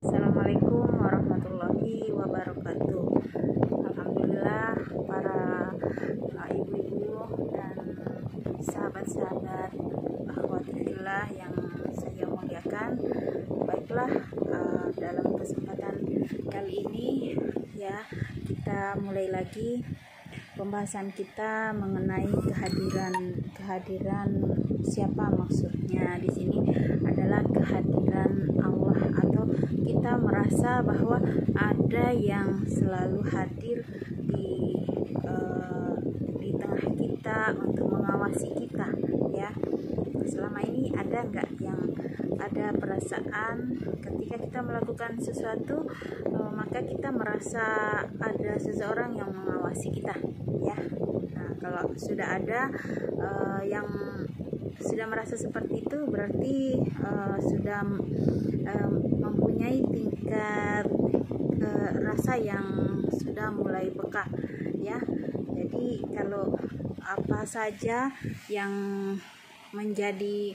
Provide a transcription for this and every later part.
Assalamualaikum warahmatullahi wabarakatuh. Alhamdulillah para ibu-ibu dan sahabat-sahabat akhwatillah yang saya muliakan. Baiklah, dalam kesempatan kali ini ya kita mulai lagi pembahasan kita mengenai kehadiran siapa. Maksudnya di sini adalah kehadiran Allah, atau kita merasa bahwa ada yang selalu hadir di tengah kita untuk mengawasi kita ya. Selama ini ada nggak yang ada perasaan ketika kita melakukan sesuatu, maka kita merasa ada seseorang yang mengawasi kita ya. Nah, kalau sudah ada yang sudah merasa seperti itu, berarti sudah mempunyai tingkat rasa yang sudah mulai peka ya. Jadi kalau apa saja yang menjadi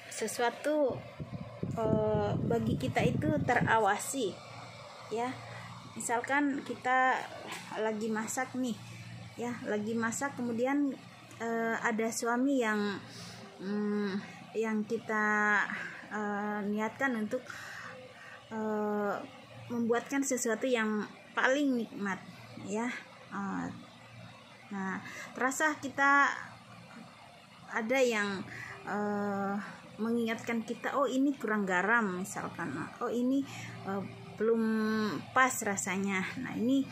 sesuatu bagi kita itu terawasi ya. Misalkan kita lagi masak nih ya, lagi masak, kemudian ada suami yang kita niatkan untuk membuatkan sesuatu yang paling nikmat ya. Nah, terasa kita ada yang mengingatkan kita, oh ini kurang garam misalkan, oh ini belum pas rasanya. Nah ini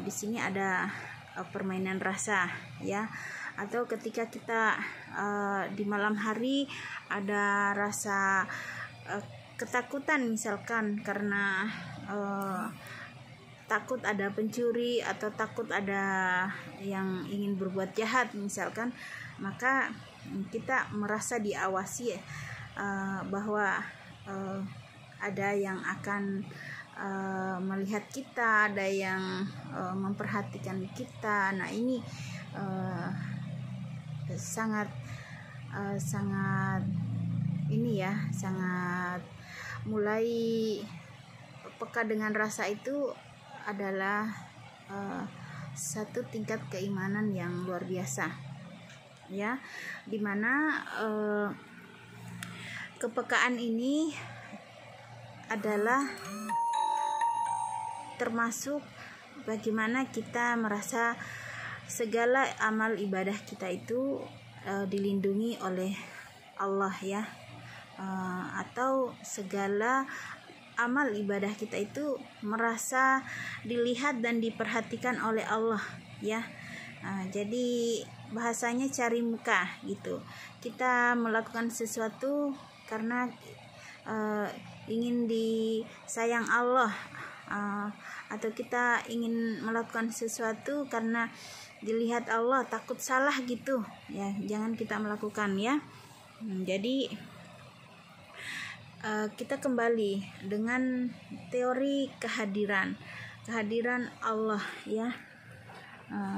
di sini ada permainan rasa ya. Atau ketika kita di malam hari ada rasa ketakutan misalkan karena takut ada pencuri atau takut ada yang ingin berbuat jahat misalkan, maka kita merasa diawasi bahwa ada yang akan melihat kita, ada yang memperhatikan kita. Nah ini sangat ini ya, sangat mulai peka dengan rasa itu adalah satu tingkat keimanan yang luar biasa ya, dimana kepekaan ini adalah termasuk bagaimana kita merasa segala amal ibadah kita itu dilindungi oleh Allah ya, atau segala amal ibadah kita itu merasa dilihat dan diperhatikan oleh Allah ya. Jadi bahasanya cari muka gitu. Kita melakukan sesuatu karena ingin disayang Allah, atau kita ingin melakukan sesuatu karena dilihat Allah, takut salah gitu ya, jangan kita melakukan ya. Jadi kita kembali dengan teori kehadiran Allah ya.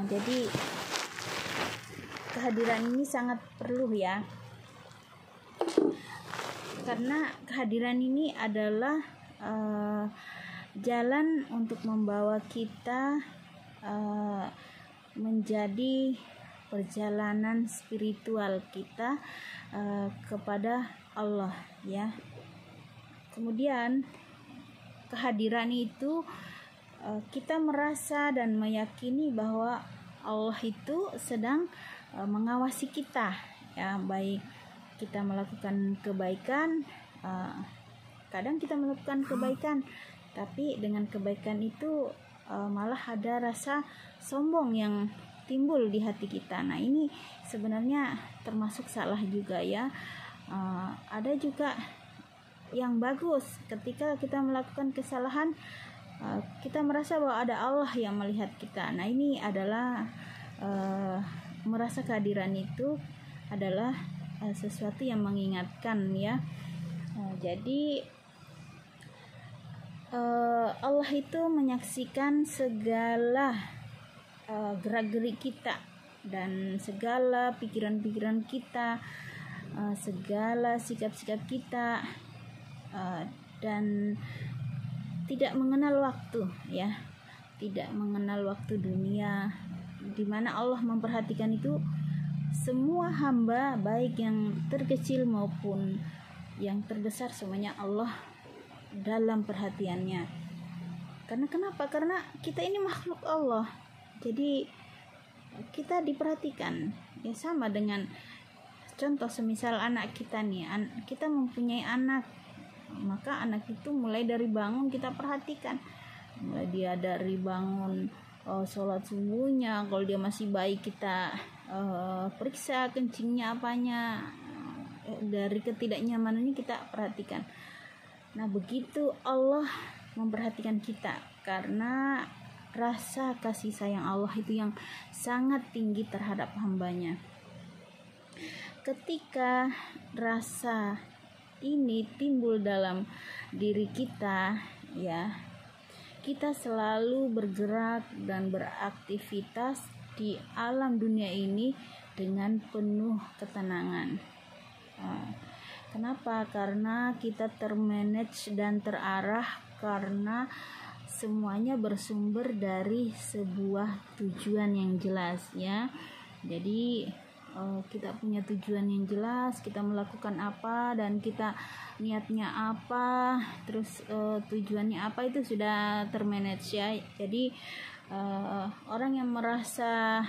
Jadi kehadiran ini sangat perlu ya, karena kehadiran ini adalah jalan untuk membawa kita menjadi perjalanan spiritual kita kepada Allah ya. Kemudian kehadiran itu kita merasa dan meyakini bahwa Allah itu sedang mengawasi kita ya, baik kita melakukan kebaikan, kadang kita melakukan kebaikan tapi dengan kebaikan itu malah ada rasa sombong yang timbul di hati kita. Nah ini sebenarnya termasuk salah juga ya. Ada juga yang bagus, ketika kita melakukan kesalahan kita merasa bahwa ada Allah yang melihat kita. Nah ini adalah merasa kehadiran itu adalah sesuatu yang mengingatkan ya. Jadi Allah itu menyaksikan segala gerak-gerik kita dan segala pikiran-pikiran kita, segala sikap-sikap kita dan tidak mengenal waktu, ya, tidak mengenal waktu dunia, di mana Allah memperhatikan itu semua hamba, baik yang terkecil maupun yang terbesar, semuanya Allah dalam perhatiannya. Karena kenapa? Karena kita ini makhluk Allah, jadi kita diperhatikan. Ya, sama dengan contoh semisal anak kita nih, kita mempunyai anak, maka anak itu mulai dari bangun kita perhatikan, mulai dia dari bangun sholat subuhnya, kalau dia masih bayi kita periksa kencingnya apanya, dari ketidaknyamanannya kita perhatikan. Nah, begitu Allah memperhatikan kita, karena rasa kasih sayang Allah itu yang sangat tinggi terhadap hambanya. Ketika rasa ini timbul dalam diri kita, ya, kita selalu bergerak dan beraktivitas di alam dunia ini dengan penuh ketenangan. Kenapa? Karena kita termanage dan terarah, karena semuanya bersumber dari sebuah tujuan yang jelas, ya. Jadi kita punya tujuan yang jelas, kita melakukan apa dan kita niatnya apa, terus tujuannya apa, itu sudah termanage, ya. Jadi orang yang merasa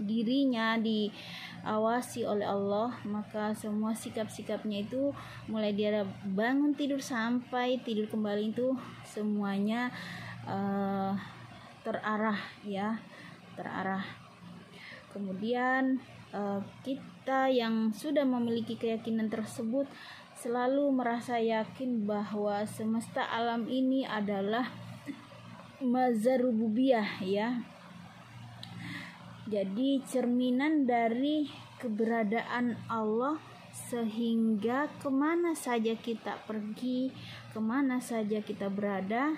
dirinya diawasi oleh Allah, maka semua sikap-sikapnya itu mulai dia bangun tidur sampai tidur kembali itu semuanya terarah, ya, terarah. Kemudian kita yang sudah memiliki keyakinan tersebut selalu merasa yakin bahwa semesta alam ini adalah mazhar rububiyah, ya. Jadi cerminan dari keberadaan Allah, sehingga kemana saja kita pergi, kemana saja kita berada,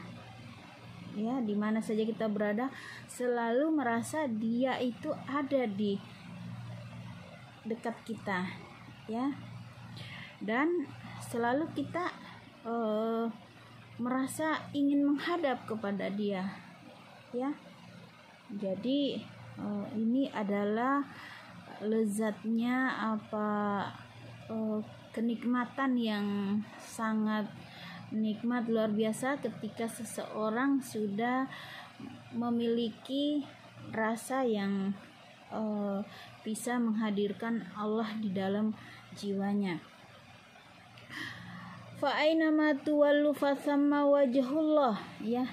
ya, di mana saja kita berada, selalu merasa Dia itu ada di dekat kita, ya, dan selalu kita merasa ingin menghadap kepada Dia, ya. Jadi ini adalah lezatnya kenikmatan yang sangat nikmat, luar biasa, ketika seseorang sudah memiliki rasa yang bisa menghadirkan Allah di dalam jiwanya. Fa aina ma tuwallu fa thamma wajhullah, ya.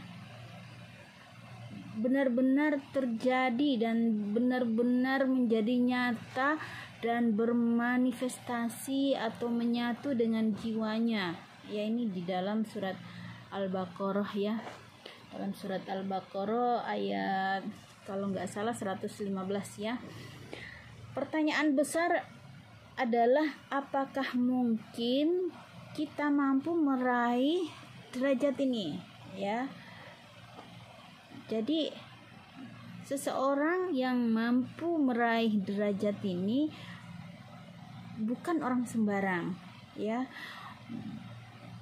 Benar-benar terjadi dan benar-benar menjadi nyata dan bermanifestasi atau menyatu dengan jiwanya, ya, ini di dalam surat Al-Baqarah, ya. Dalam surat Al-Baqarah ayat kalau nggak salah 115, ya. Pertanyaan besar adalah apakah mungkin kita mampu meraih derajat ini, ya. Jadi seseorang yang mampu meraih derajat ini bukan orang sembarang, ya.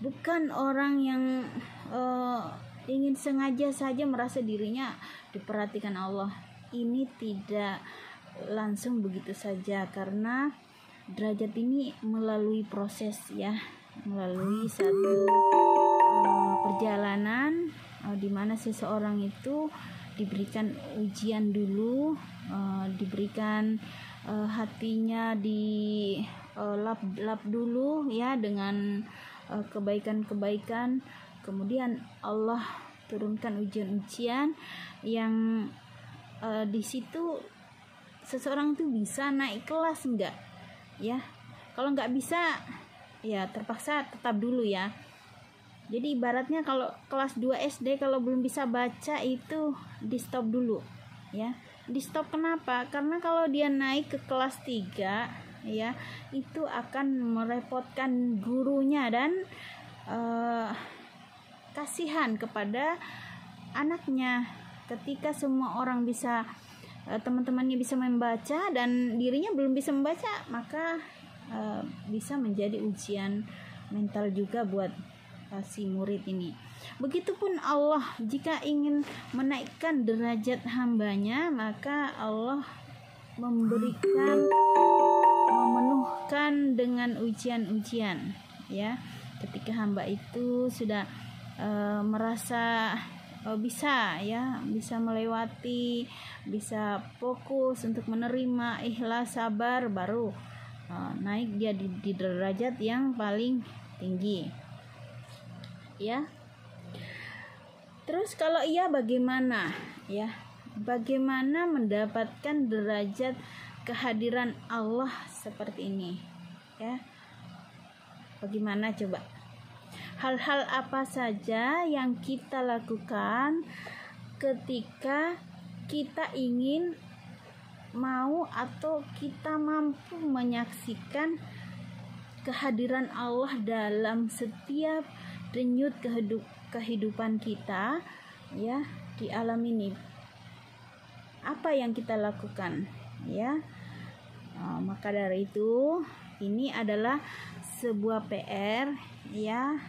Bukan orang yang ingin sengaja saja merasa dirinya diperhatikan Allah. Ini tidak langsung begitu saja, karena derajat ini melalui proses, ya, melalui satu perjalanan di mana seseorang itu diberikan ujian dulu, diberikan hatinya di lap dulu, ya, dengan kebaikan-kebaikan. Kemudian Allah turunkan ujian-ujian yang di situ seseorang itu bisa naik kelas enggak, ya. Kalau enggak bisa, ya terpaksa tetap dulu, ya. Jadi ibaratnya kalau kelas 2 SD kalau belum bisa baca itu di stop dulu, ya. Di stop kenapa? Karena kalau dia naik ke kelas 3, ya, itu akan merepotkan gurunya dan kasihan kepada anaknya. Ketika semua orang bisa, teman-temannya bisa membaca dan dirinya belum bisa membaca, maka bisa menjadi ujian mental juga buat si murid ini. Begitupun Allah jika ingin menaikkan derajat hambanya, maka Allah memenuhkan dengan ujian-ujian, ya. Ketika hamba itu sudah merasa bisa melewati, bisa fokus untuk menerima, ikhlas, sabar, baru naik dia di derajat yang paling tinggi, ya. Terus kalau iya bagaimana, ya? Bagaimana mendapatkan derajat kehadiran Allah seperti ini, ya? Bagaimana coba? Hal-hal apa saja yang kita lakukan ketika kita ingin mau atau kita mampu menyaksikan kehadiran Allah dalam setiap denyut kehidupan kita, ya, di alam ini. Apa yang kita lakukan, ya? Maka dari itu ini adalah sebuah PR, ya.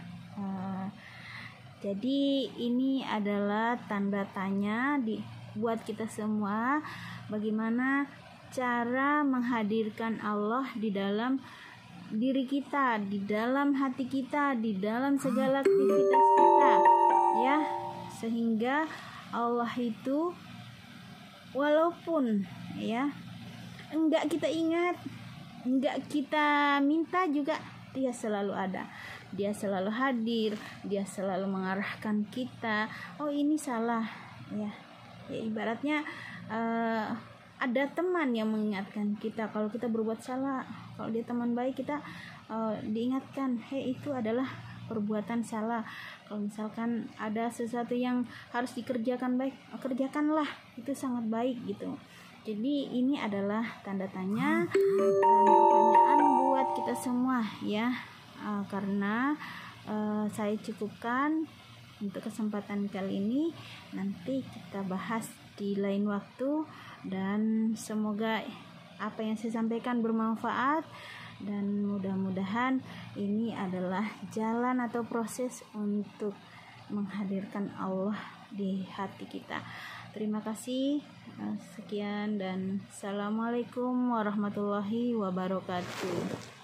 Jadi ini adalah tanda tanya buat kita semua, bagaimana cara menghadirkan Allah di dalam diri kita, di dalam hati kita, di dalam segala aktivitas kita, ya, sehingga Allah itu walaupun, ya, enggak kita ingat, enggak kita minta juga, dia selalu ada, dia selalu hadir, dia selalu mengarahkan kita. Oh ini salah, ya ibaratnya ada teman yang mengingatkan kita kalau kita berbuat salah. Kalau dia teman baik, kita diingatkan, itu adalah perbuatan salah. Kalau misalkan ada sesuatu yang harus dikerjakan baik, kerjakanlah, itu sangat baik gitu. Jadi ini adalah tanda tanya dan pertanyaan buat kita semua, ya. Karena saya cukupkan untuk kesempatan kali ini, nanti kita bahas di lain waktu, dan semoga apa yang saya sampaikan bermanfaat, dan mudah-mudahan ini adalah jalan atau proses untuk menghadirkan Allah di hati kita. Terima kasih, sekian dan assalamualaikum warahmatullahi wabarakatuh.